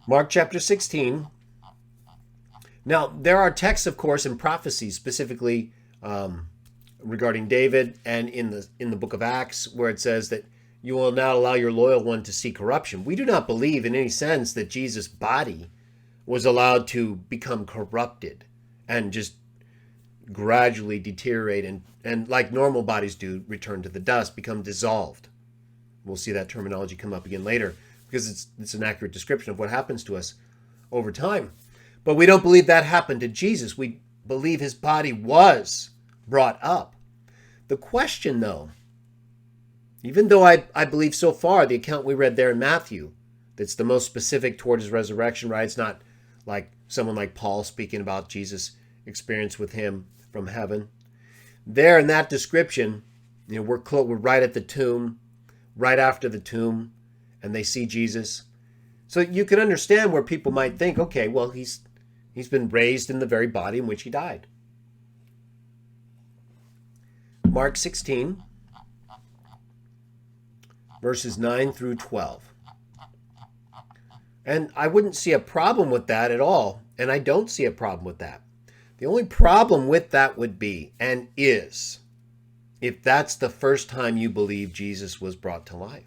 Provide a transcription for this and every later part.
Mark chapter 16. Now, there are texts, of course, in prophecies, specifically regarding David, and in the book of Acts, where it says that you will not allow your loyal one to see corruption. We do not believe in any sense that Jesus' body was allowed to become corrupted and just gradually deteriorate and like normal bodies do, return to the dust, become dissolved. We'll see that terminology come up again later because it's an accurate description of what happens to us over time. But we don't believe that happened to Jesus. We believe his body was brought up. The question, though, even though I believe so far the account we read there in Matthew, that's the most specific toward his resurrection, right? It's not like someone like Paul speaking about Jesus' experience with him from heaven. There in that description, we're right at the tomb, right after the tomb, and they see Jesus. So you can understand where people might think, okay, well, he's been raised in the very body in which he died. Mark 16, verses 9 through 12. And I wouldn't see a problem with that at all, and I don't see a problem with that. The only problem with that would be, and is, if that's the first time you believe Jesus was brought to life.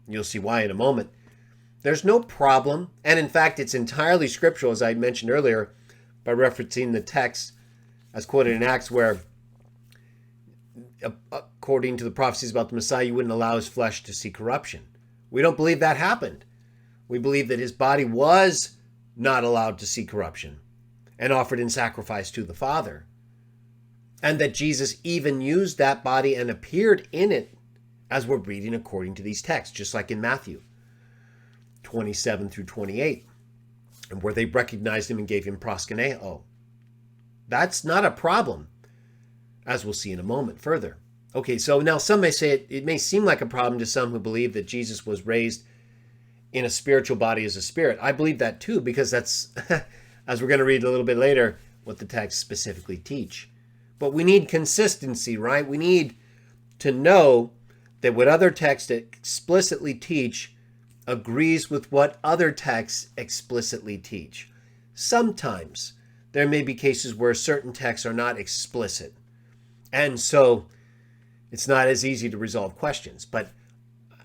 You'll see why in a moment. There's no problem, and in fact, it's entirely scriptural, as I mentioned earlier, by referencing the text as quoted in Acts, where according to the prophecies about the Messiah, you wouldn't allow his flesh to see corruption. We don't believe that happened. We believe that his body was not allowed to see corruption and offered in sacrifice to the Father, and that Jesus even used that body and appeared in it, as we're reading according to these texts, just like in Matthew 27 through 28, and where they recognized him and gave him proskuneo. That's not a problem, as we'll see in a moment further. Okay, so now some may say it may seem like a problem to some who believe that Jesus was raised in a spiritual body as a spirit. I believe that too, because that's, as we're going to read a little bit later, what the texts specifically teach. But we need consistency, right? We need to know that what other texts explicitly teach agrees with what other texts explicitly teach. Sometimes there may be cases where certain texts are not explicit, and so it's not as easy to resolve questions. But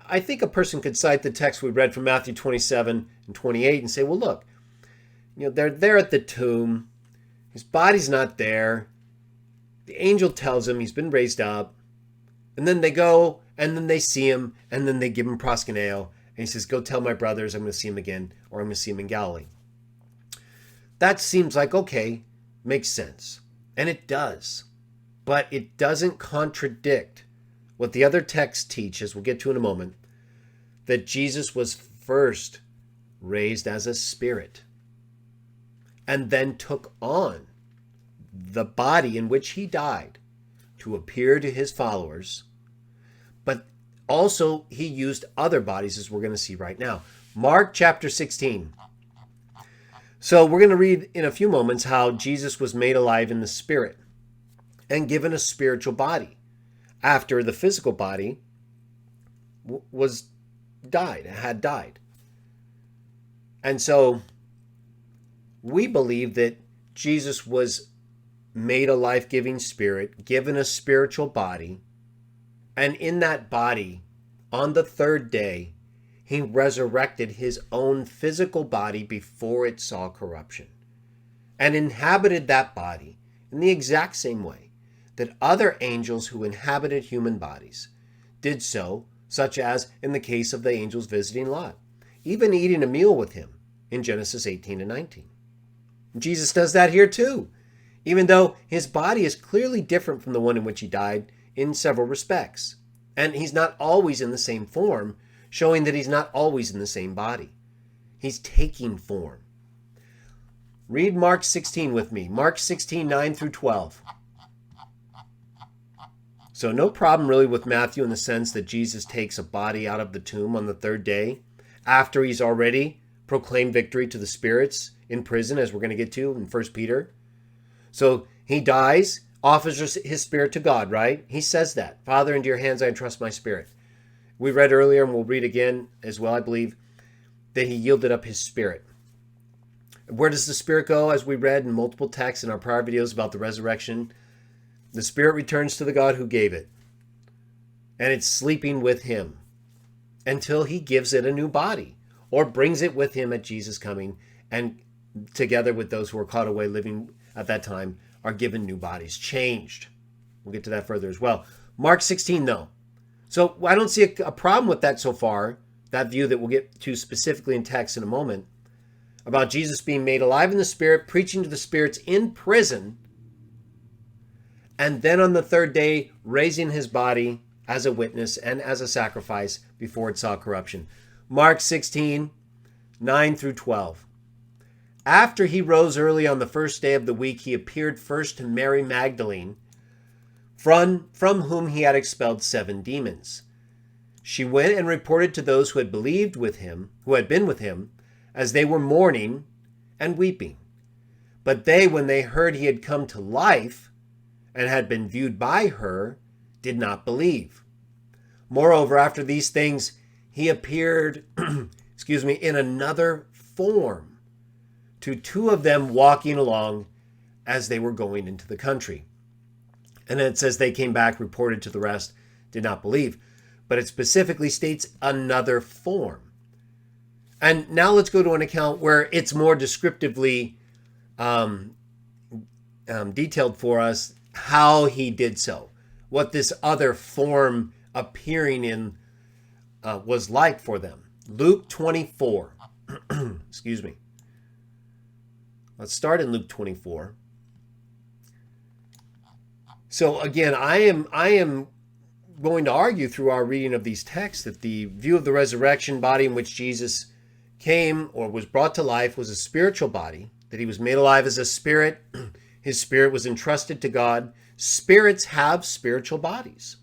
I think a person could cite the text we read from Matthew 27 and 28 and say, well, look, they're there at the tomb. His body's not there. The angel tells him he's been raised up. And then they go, and then they see him, and then they give him proskuneo. And he says, go tell my brothers I'm going to see him again, or I'm going to see him in Galilee. That seems like, okay, makes sense. And it does. But it doesn't contradict what the other texts teach, as we'll get to in a moment, that Jesus was first raised as a spirit and then took on the body in which he died to appear to his followers. But also, he used other bodies, as we're going to see right now. Mark chapter 16. So we're going to read in a few moments how Jesus was made alive in the spirit and given a spiritual body after the physical body had died. And so we believe that Jesus was made a life-giving spirit, given a spiritual body, and in that body, on the third day, he resurrected his own physical body before it saw corruption, and inhabited that body in the exact same way that other angels who inhabited human bodies did so, such as in the case of the angels visiting Lot, even eating a meal with him in Genesis 18 and 19. Jesus does that here too, even though his body is clearly different from the one in which he died in several respects. And he's not always in the same form, showing that he's not always in the same body. He's taking form. Read Mark 16 with me. Mark 16, 9 through 12. So no problem really with Matthew in the sense that Jesus takes a body out of the tomb on the third day after he's already proclaimed victory to the spirits in prison, as we're going to get to in 1 Peter. So he dies, offers his spirit to God, right? He says that. Father, into your hands I entrust my spirit. We read earlier, and we'll read again as well, I believe, that he yielded up his spirit. Where does the spirit go? As we read in multiple texts in our prior videos about the resurrection, the spirit returns to the God who gave it. And it's sleeping with him until he gives it a new body or brings it with him at Jesus' coming, and together with those who are caught away living at that time are given new bodies, changed. We'll get to that further as well. Mark 16, though. So I don't see a problem with that so far, that view that we'll get to specifically in text in a moment, about Jesus being made alive in the Spirit, preaching to the spirits in prison, and then on the third day, raising his body as a witness and as a sacrifice before it saw corruption. Mark 16, 9 through 12. After he rose early on the first day of the week, he appeared first to Mary Magdalene, from whom he had expelled 7 demons. She went and reported to those who had believed with him, who had been with him, as they were mourning and weeping. But they, when they heard he had come to life and had been viewed by her, did not believe. Moreover, after these things, he appeared, in another form to 2 of them walking along as they were going into the country. And then it says they came back, reported to the rest, did not believe. But it specifically states another form. And now let's go to an account where it's more descriptively detailed for us how he did so. What this other form appearing in was like for them. Luke 24. Excuse me. Let's start in Luke 24. So again, I am going to argue through our reading of these texts that the view of the resurrection body in which Jesus came or was brought to life was a spiritual body, that he was made alive as a spirit. His spirit was entrusted to God. Spirits have spiritual bodies.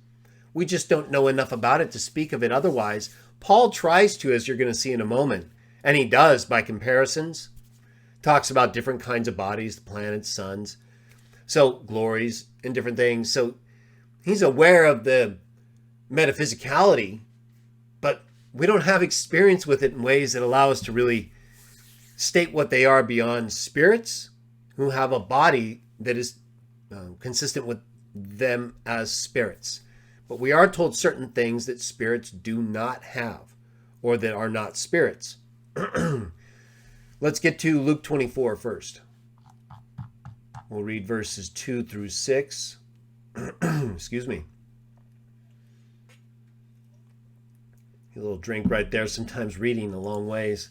We just don't know enough about it to speak of it otherwise. Paul tries to, as you're going to see in a moment, and he does by comparisons. Talks about different kinds of bodies, the planets, suns, so glories and different things. So he's aware of the metaphysicality, but we don't have experience with it in ways that allow us to really state what they are beyond spirits who have a body that is consistent with them as spirits. But we are told certain things that spirits do not have, or that are not spirits. Let's get to Luke 24 first. We'll read verses 2 through 6. Excuse me. A little drink right there. Sometimes reading a long ways.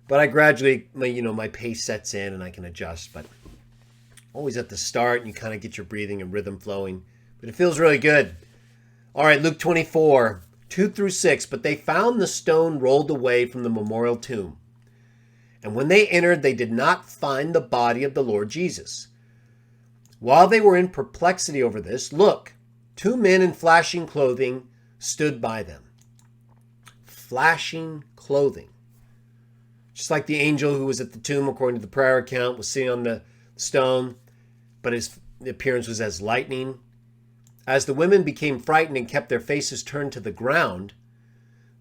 But I gradually, my pace sets in and I can adjust. But always at the start, you kind of get your breathing and rhythm flowing. But it feels really good. All right, Luke 24, 2 through 6. But they found the stone rolled away from the memorial tomb. And when they entered, they did not find the body of the Lord Jesus. While they were in perplexity over this, look, 2 men in flashing clothing stood by them. Flashing clothing. Just like the angel who was at the tomb, according to the prior account, was sitting on the stone, but his appearance was as lightning. As the women became frightened and kept their faces turned to the ground,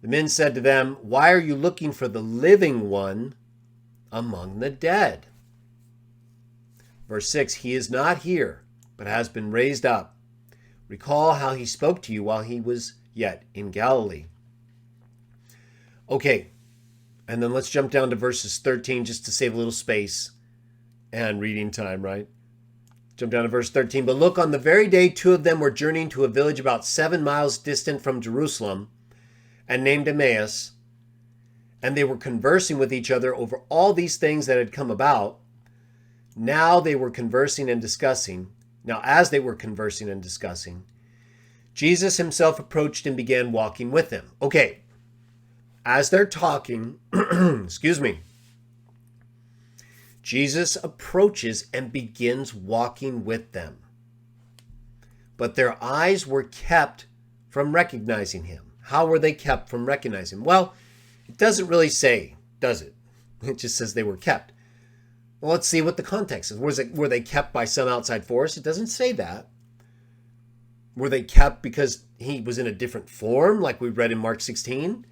the men said to them, "Why are you looking for the living one among the dead?" Verse 6, "He is not here, but has been raised up. Recall how he spoke to you while he was yet in Galilee." Okay, and then let's jump down to verses 13 just to save a little space and reading time, right? Jump down to verse 13. "But look, on the very day 2 of them were journeying to a village about 7 miles distant from Jerusalem and named Emmaus, and they were conversing with each other over all these things that had come about. Now as they were conversing and discussing, Jesus himself approached and began walking with them." Okay, as they're talking, Jesus approaches and begins walking with them. But their eyes were kept from recognizing him. How were they kept from recognizing him? Well, it doesn't really say, does it? It just says they were kept. Well, let's see what the context is. Were they kept by some outside force? It doesn't say that. Were they kept because he was in a different form, like we read in Mark 16?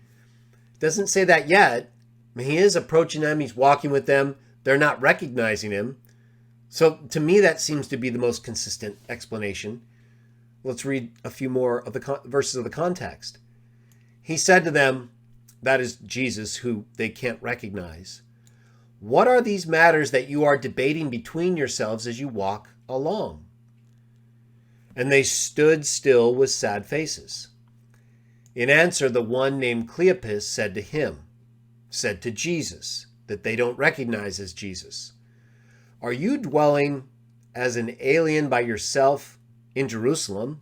It doesn't say that yet. He is approaching them. He's walking with them. They're not recognizing him. So to me, that seems to be the most consistent explanation. Let's read a few more of the verses of the context. He said to them, that is Jesus, who they can't recognize, "What are these matters that you are debating between yourselves as you walk along?" And they stood still with sad faces. In answer, the one named Cleopas said to Jesus, that they don't recognize as Jesus, "Are you dwelling as an alien by yourself in Jerusalem?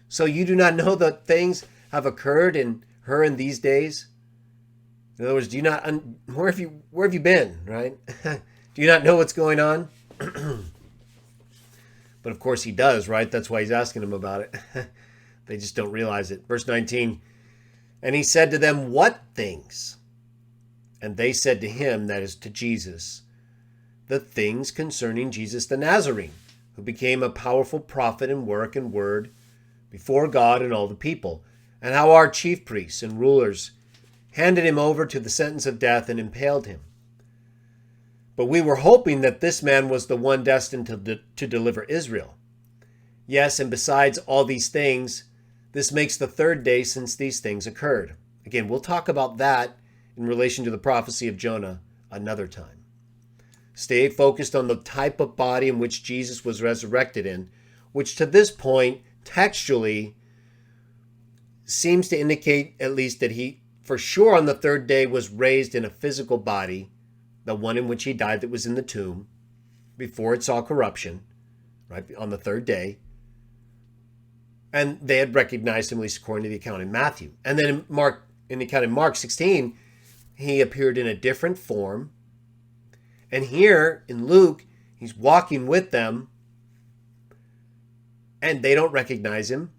So you do not know that things have occurred in her in these days?" In other words, do you not where have you been, right? Do you not know what's going on? But of course he does, right? That's why he's asking them about it. They just don't realize it. Verse 19, and he said to them, "What things?" And they said to him, that is to Jesus, "The things concerning Jesus the Nazarene, who became a powerful prophet in work and word before God and all the people, and how our chief priests and rulers handed him over to the sentence of death and impaled him. But we were hoping that this man was the one destined to deliver Israel. Yes, and besides all these things, this makes the third day since these things occurred." Again, we'll talk about that in relation to the prophecy of Jonah another time. Stay focused on the type of body in which Jesus was resurrected in, which to this point, textually, seems to indicate at least that he, for sure on the third day, was raised in a physical body, the one in which he died that was in the tomb, before it saw corruption, right, on the third day. And they had recognized him, at least according to the account in Matthew. And then in the account in Mark 16, he appeared in a different form. And here in Luke, he's walking with them, and they don't recognize him.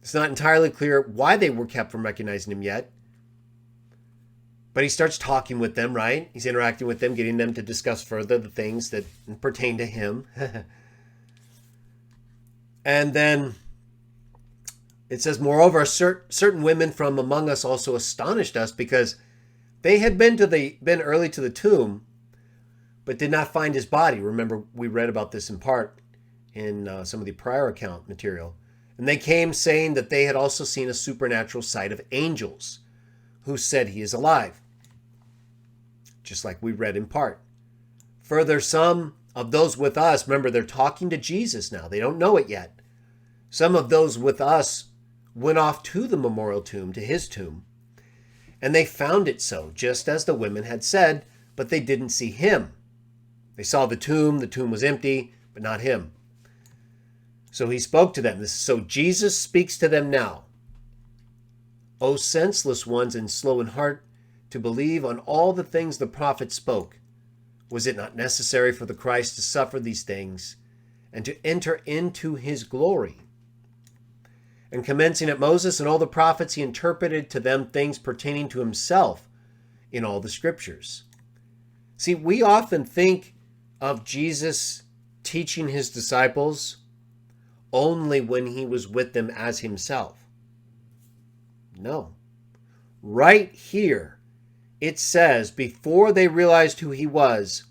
It's not entirely clear why they were kept from recognizing him yet. But he starts talking with them, right? He's interacting with them, getting them to discuss further the things that pertain to him. And then it says, "Moreover, certain women from among us also astonished us, because they had been early to the tomb, but did not find his body." Remember, we read about this in part in some of the prior account material. "And they came saying that they had also seen a supernatural sight of angels who said he is alive." Just like we read in part. "Further, some of those with us," remember, they're talking to Jesus now. They don't know it yet. "Some of those with us went off to the memorial tomb, to his tomb, and they found it so, just as the women had said, but they didn't see him. They saw the tomb was empty, but not him. So he spoke to them." So Jesus speaks to them now. "O senseless ones and slow in heart to believe on all the things the prophets spoke. Was it not necessary for the Christ to suffer these things and to enter into his glory? And commencing at Moses and all the prophets, he interpreted to them things pertaining to himself in all the scriptures." See, we often think of Jesus teaching his disciples only when he was with them as himself. No. Right here, it says, before they realized who he was,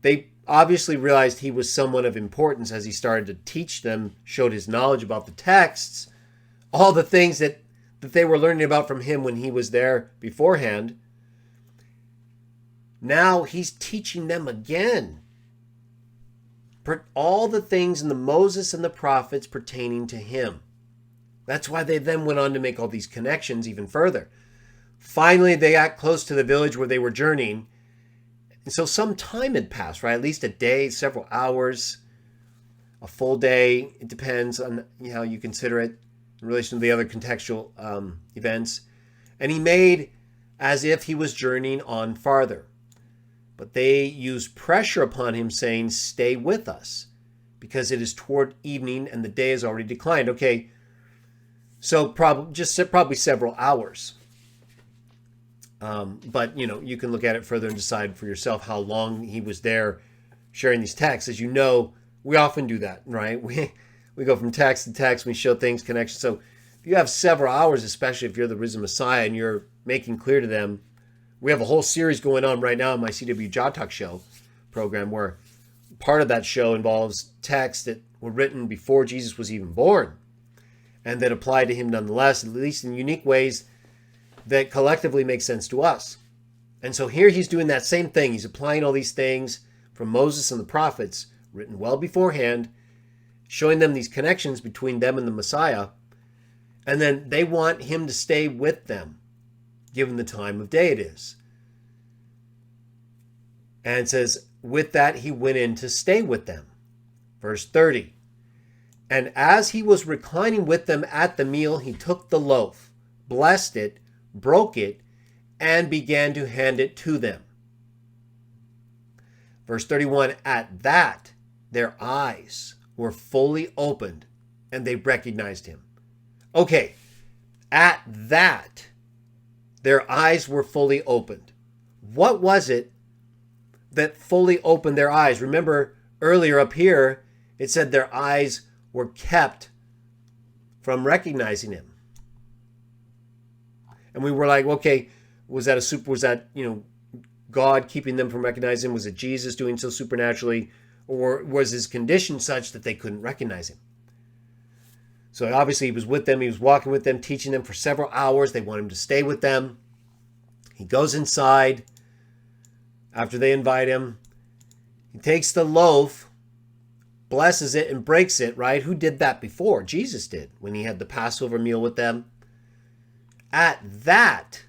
they obviously realized he was someone of importance as he started to teach them, showed his knowledge about the texts, all the things that they were learning about from him when he was there beforehand. Now he's teaching them again all the things in the Moses and the prophets pertaining to him. That's why they then went on to make all these connections even further. Finally, they got close to the village where they were journeying. And so some time had passed, right? At least a day, several hours, a full day. It depends on how you consider it in relation to the other contextual events. And he made as if he was journeying on farther. But they used pressure upon him, saying, "Stay with us, because it is toward evening and the day has already declined." Okay, so probably several hours. But, you can look at it further and decide for yourself how long he was there sharing these texts. As you know, we often do that, right? We go from text to text, we show things, connections. So if you have several hours, especially if you're the risen Messiah and you're making clear to them We have a whole series going on right now in my CW Jaw Talk show program where part of that show involves texts that were written before Jesus was even born and that apply to him nonetheless, at least in unique ways that collectively make sense to us. And so here he's doing that same thing. He's applying all these things from Moses and the prophets written well beforehand, showing them these connections between them and the Messiah. And then they want him to stay with them, given the time of day it is. And it says, with that he went in to stay with them. Verse 30. And as he was reclining with them at the meal, he took the loaf, blessed it, broke it, and began to hand it to them. Verse 31, at that their eyes were fully opened and they recognized him. Okay, at that their eyes were fully opened. What was it that fully opened their eyes? Remember earlier up here, it said their eyes were kept from recognizing him. And we were like, okay, was that God keeping them from recognizing him? Was it Jesus doing so supernaturally? Or was his condition such that they couldn't recognize him? So obviously he was with them. He was walking with them, teaching them for several hours. They want him to stay with them. He goes inside after they invite him. He takes the loaf, blesses it, and breaks it, right? Who did that before? Jesus did when he had the Passover meal with them. At that,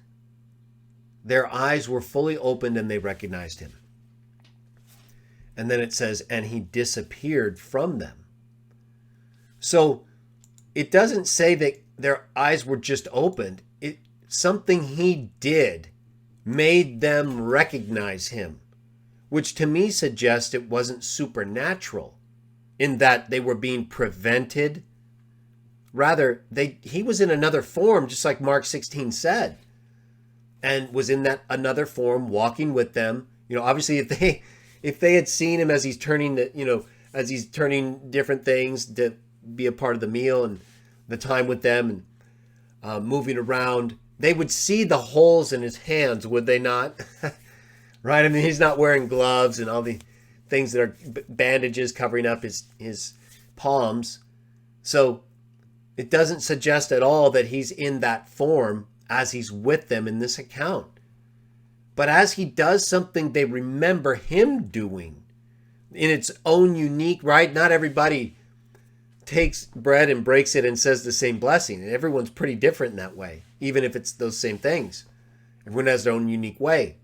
their eyes were fully opened and they recognized him. And then it says, and he disappeared from them. So it doesn't say that their eyes were just opened. Something he did made them recognize him, which to me suggests it wasn't supernatural in that they were being prevented. Rather, he was in another form, just like Mark 16 said, and was in that another form, walking with them. Obviously, if they had seen him as he's turning different things to be a part of the meal and the time with them and moving around, they would see the holes in his hands, would they not? Right? I mean, he's not wearing gloves and all the things that are bandages covering up his palms. So it doesn't suggest at all that he's in that form as he's with them in this account. But as he does something they remember him doing in its own unique, right? Not everybody takes bread and breaks it and says the same blessing. And everyone's pretty different in that way, even if it's those same things. Everyone has their own unique way.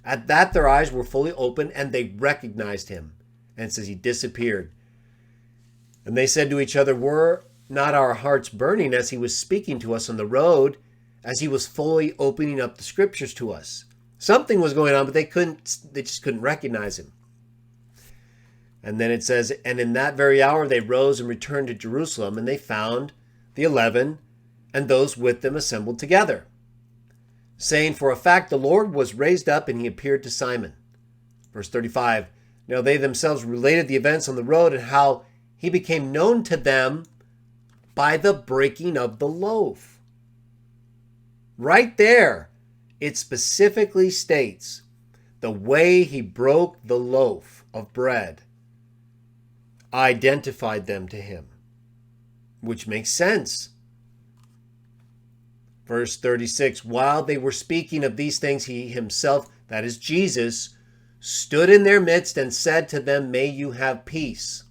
At that, their eyes were fully open and they recognized him. And it says he disappeared. And they said to each other, were not our hearts burning as he was speaking to us on the road, as he was fully opening up the scriptures to us? Something was going on, but they just couldn't recognize him. And then it says, and in that very hour they rose and returned to Jerusalem, and they found the 11 and those with them assembled together, saying, for a fact the Lord was raised up and he appeared to Simon. Verse 35, now they themselves related the events on the road and how he became known to them by the breaking of the loaf. Right there, it specifically states the way he broke the loaf of bread identified them to him, which makes sense. Verse 36, while they were speaking of these things, he himself, that is Jesus, stood in their midst and said to them, may you have peace.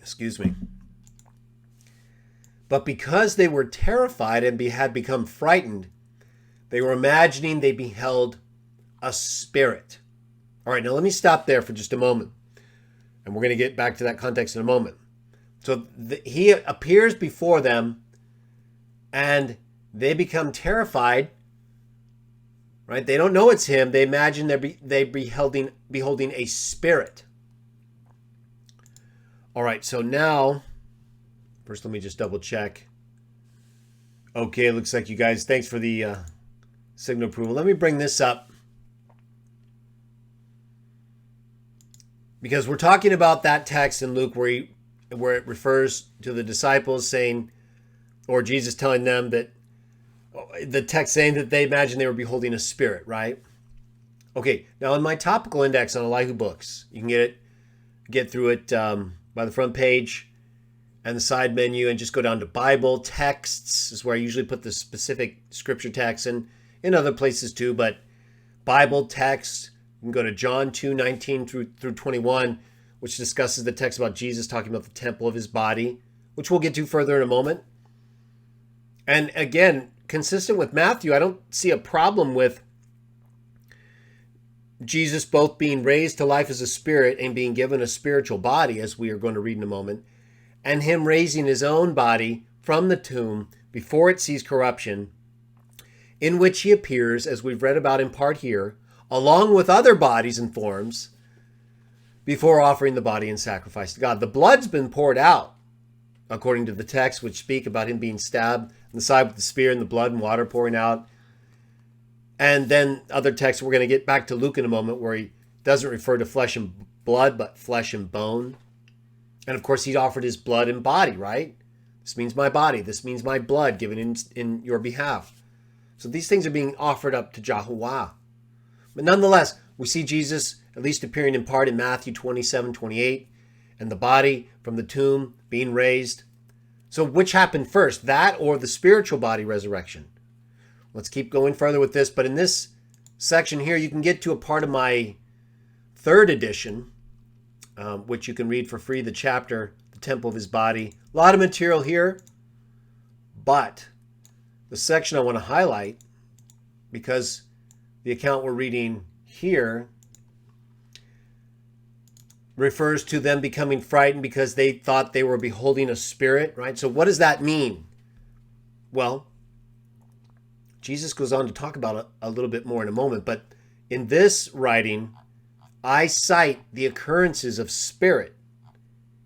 Excuse me. But because they were terrified and had become frightened, they were imagining they beheld a spirit. All right, now let me stop there for just a moment. And we're going to get back to that context in a moment. So he appears before them and they become terrified, right? They don't know it's him. They imagine they're beholding a spirit. All right, so now, first let me just double check. Okay, it looks like you guys, thanks for the signal approval. Let me bring this up, because we're talking about that text in Luke where it refers to the disciples saying, or Jesus telling them that The text saying that they imagined they were beholding a spirit, right? Okay, now in my topical index on Elihu Books, you can get through it by the front page and the side menu, and just go down to Bible texts. Is where I usually put the specific scripture text, and in other places too, but Bible text, you can go to John 2:19 through 21, which discusses the text about Jesus talking about the temple of his body, which we'll get to further in a moment. And again, consistent with Matthew, I don't see a problem with Jesus both being raised to life as a spirit and being given a spiritual body, as we are going to read in a moment, and him raising his own body from the tomb before it sees corruption, in which he appears, as we've read about in part here, along with other bodies and forms, before offering the body in sacrifice to God. The blood's been poured out, according to the text, which speak about him being stabbed in the side with the spear, and the blood and water pouring out. And then other texts, we're going to get back to Luke in a moment, where he doesn't refer to flesh and blood, but flesh and bone. And of course, he offered his blood and body, right? This means my body. This means my blood given in your behalf. So these things are being offered up to Yahuwah. But nonetheless, we see Jesus at least appearing in part in Matthew 27:28, and the body from the tomb being raised. So which happened first, that or the spiritual body resurrection? Let's keep going further with this. But in this section here, you can get to a part of my third edition, which you can read for free, the chapter, the temple of his body. A lot of material here, but the section I want to highlight, because the account we're reading here refers to them becoming frightened because they thought they were beholding a spirit, right? So what does that mean? Well, Jesus goes on to talk about it a little bit more in a moment, but in this writing, I cite the occurrences of spirit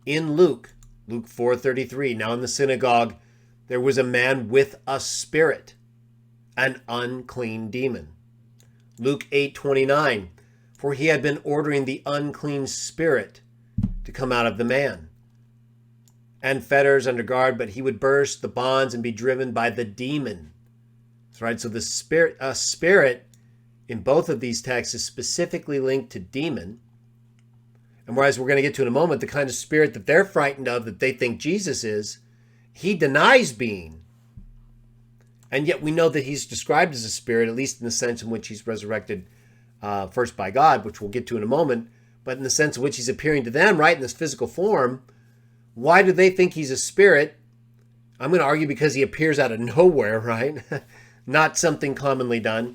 in Luke 4:33. Now in the synagogue, there was a man with a spirit, an unclean demon. Luke 8:29, for he had been ordering the unclean spirit to come out of the man, and fetters under guard, but he would burst the bonds and be driven by the demon. That's right. So the spirit in both of these texts is specifically linked to demon. And whereas we're going to get to in a moment, the kind of spirit that they're frightened of, that they think Jesus is, he denies being. And yet we know that he's described as a spirit, at least in the sense in which he's resurrected first by God, which we'll get to in a moment, but in the sense in which he's appearing to them, right, in this physical form. Why do they think he's a spirit? I'm going to argue because he appears out of nowhere, right? Not something commonly done.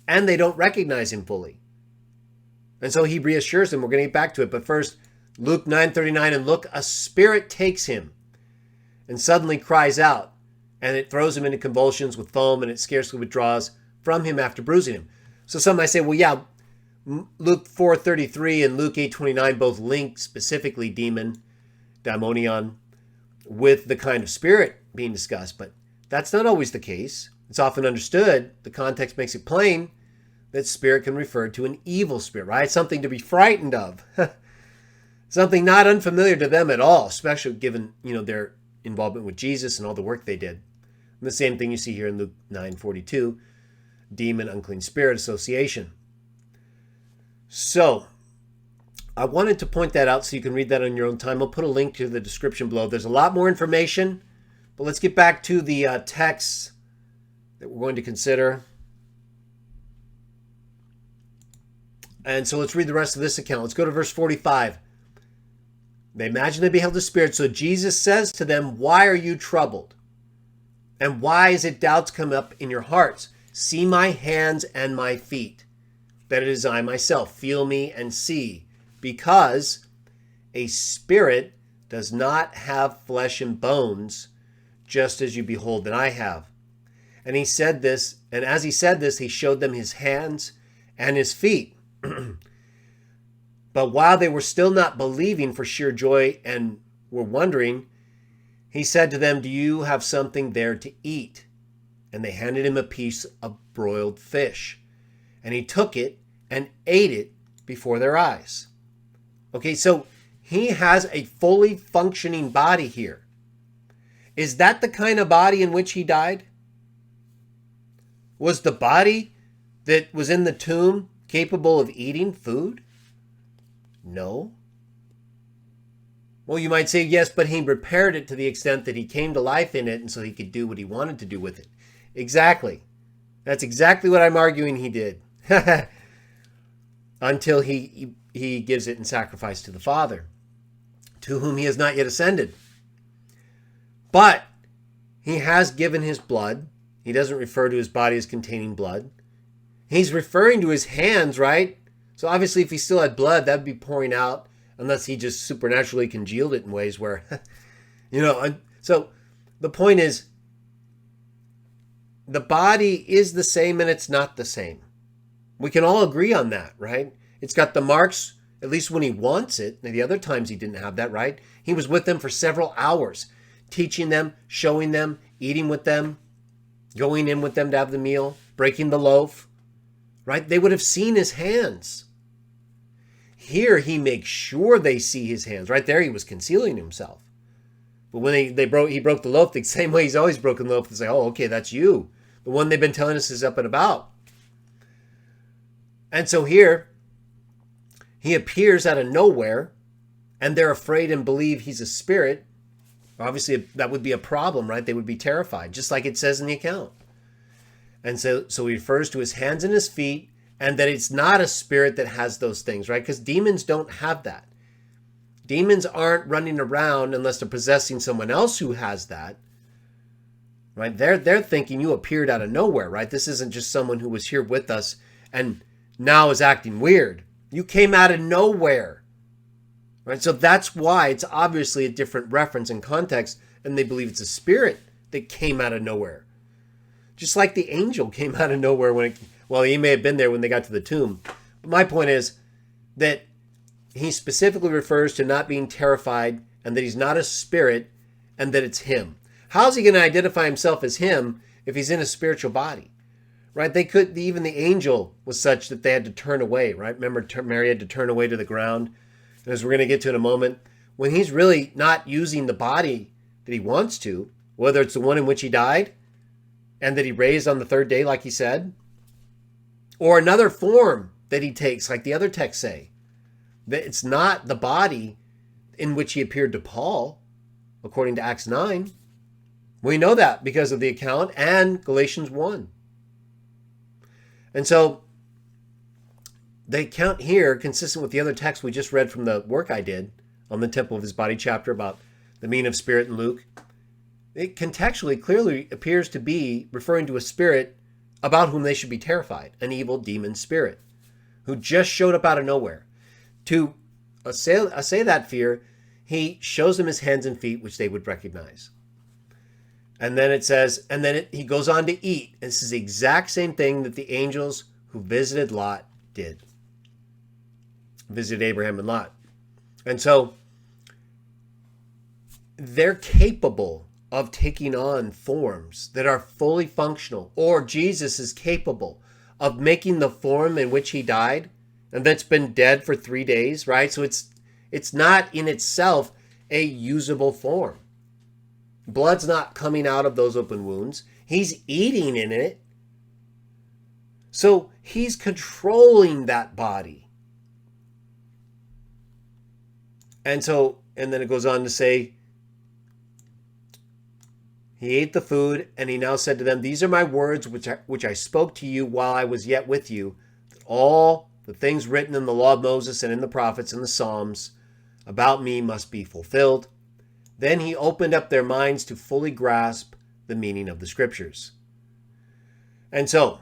And they don't recognize him fully. And so he reassures them. We're going to get back to it. But first, Luke 9:39, and look, a spirit takes him and suddenly cries out, and it throws him into convulsions with foam, and it scarcely withdraws from him after bruising him. So some might say, well, yeah, Luke 4:33 and Luke 8:29 both link specifically demon, daimonion, with the kind of spirit being discussed. But that's not always the case. It's often understood, the context makes it plain, that spirit can refer to an evil spirit, right? Something to be frightened of. Something not unfamiliar to them at all, especially given, their involvement with Jesus and all the work they did. And the same thing you see here in Luke 9:42, demon, unclean spirit association. So, I wanted to point that out so you can read that on your own time. I'll put a link to the description below. There's a lot more information, but let's get back to the texts that we're going to consider. And so let's read the rest of this account. Let's go to verse 45. They imagine they beheld a spirit. So Jesus says to them, why are you troubled? And why is it doubts come up in your hearts? See my hands and my feet, that it is I myself. Feel me and see. Because a spirit does not have flesh and bones, just as you behold that I have. And he said this, and as he said this, he showed them his hands and his feet. But while they were still not believing for sheer joy and were wondering, he said to them, do you have something there to eat? And they handed him a piece of broiled fish. And he took it and ate it before their eyes. Okay, so he has a fully functioning body here. Is that the kind of body in which he died? Was the body that was in the tomb capable of eating food? No. Well, you might say, yes, but he repaired it to the extent that he came to life in it, and so he could do what he wanted to do with it. Exactly. That's exactly what I'm arguing he did. Until he gives it in sacrifice to the Father, to whom he has not yet ascended. But he has given his blood. He doesn't refer to his body as containing blood. He's referring to his hands, right? So obviously if he still had blood, that would be pouring out, unless he just supernaturally congealed it in ways where, so the point is, the body is the same and it's not the same. We can all agree on that, right? It's got the marks, at least when he wants it. And the other times he didn't have that, right? He was with them for several hours, teaching them, showing them, eating with them, going in with them to have the meal, breaking the loaf, right? They would have seen his hands. Here he makes sure they see his hands. Right there he was concealing himself. But when he broke the loaf the same way he's always broken the loaf, and say, oh, okay, that's you. The one they've been telling us is up and about. And so here, he appears out of nowhere, and they're afraid and believe he's a spirit. Obviously, that would be a problem, right? They would be terrified, just like it says in the account. And so he refers to his hands and his feet, and that it's not a spirit that has those things, right? Because demons don't have that. Demons aren't running around unless they're possessing someone else who has that, right? They're thinking you appeared out of nowhere, right? This isn't just someone who was here with us and now is acting weird. You came out of nowhere, right? So that's why it's obviously a different reference and context, and they believe it's a spirit that came out of nowhere. Just like the angel came out of nowhere he may have been there when they got to the tomb. But my point is that he specifically refers to not being terrified and that he's not a spirit and that it's him. How's he going to identify himself as him if he's in a spiritual body? Right? Even the angel was such that they had to turn away, right? Remember, Mary had to turn away to the ground. And as we're going to get to in a moment, when he's really not using the body that he wants to, whether it's the one in which he died and that he raised on the third day, like he said, or another form that he takes, like the other texts say, that it's not the body in which he appeared to Paul, according to Acts 9. We know that because of the account and Galatians 1. And so the account here, consistent with the other text we just read from the work I did on the temple of his body chapter about the meaning of spirit in Luke, it contextually clearly appears to be referring to a spirit about whom they should be terrified, an evil demon spirit who just showed up out of nowhere. To assay that fear, he shows them his hands and feet, which they would recognize. And then it says, he goes on to eat. And this is the exact same thing that the angels who visited Lot did. Visited Abraham and Lot. And so they're capable of taking on forms that are fully functional. Or Jesus is capable of making the form in which he died and that's been dead for 3 days, right? So it's not in itself a usable form. Blood's not coming out of those open wounds. He's eating in it. So he's controlling that body. And then it goes on to say, he ate the food, and he now said to them, these are my words which I spoke to you while I was yet with you, that all the things written in the law of Moses and in the prophets and the Psalms about me must be fulfilled. Then he opened up their minds to fully grasp the meaning of the scriptures. And so,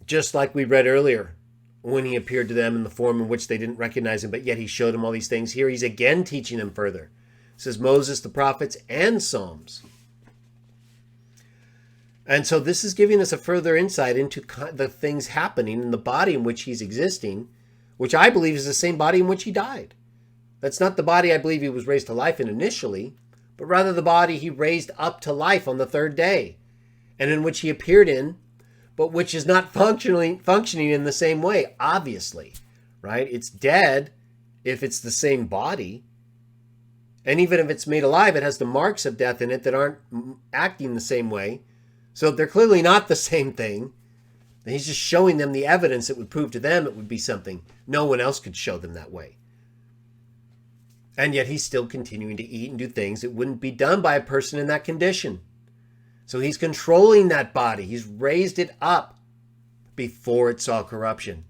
just like we read earlier, when he appeared to them in the form in which they didn't recognize him, but yet he showed them all these things, here he's again teaching them further. It says Moses, the prophets, and Psalms. And so this is giving us a further insight into the things happening in the body in which he's existing, which I believe is the same body in which he died. That's not the body I believe he was raised to life in initially, but rather the body he raised up to life on the third day, and in which he appeared in, but which is not functioning in the same way, obviously, right? It's dead if it's the same body. And even if it's made alive, it has the marks of death in it that aren't acting the same way. So they're clearly not the same thing. He's just showing them the evidence that would prove to them it would be something no one else could show them that way. And yet he's still continuing to eat and do things that wouldn't be done by a person in that condition. So he's controlling that body. He's raised it up before it saw corruption.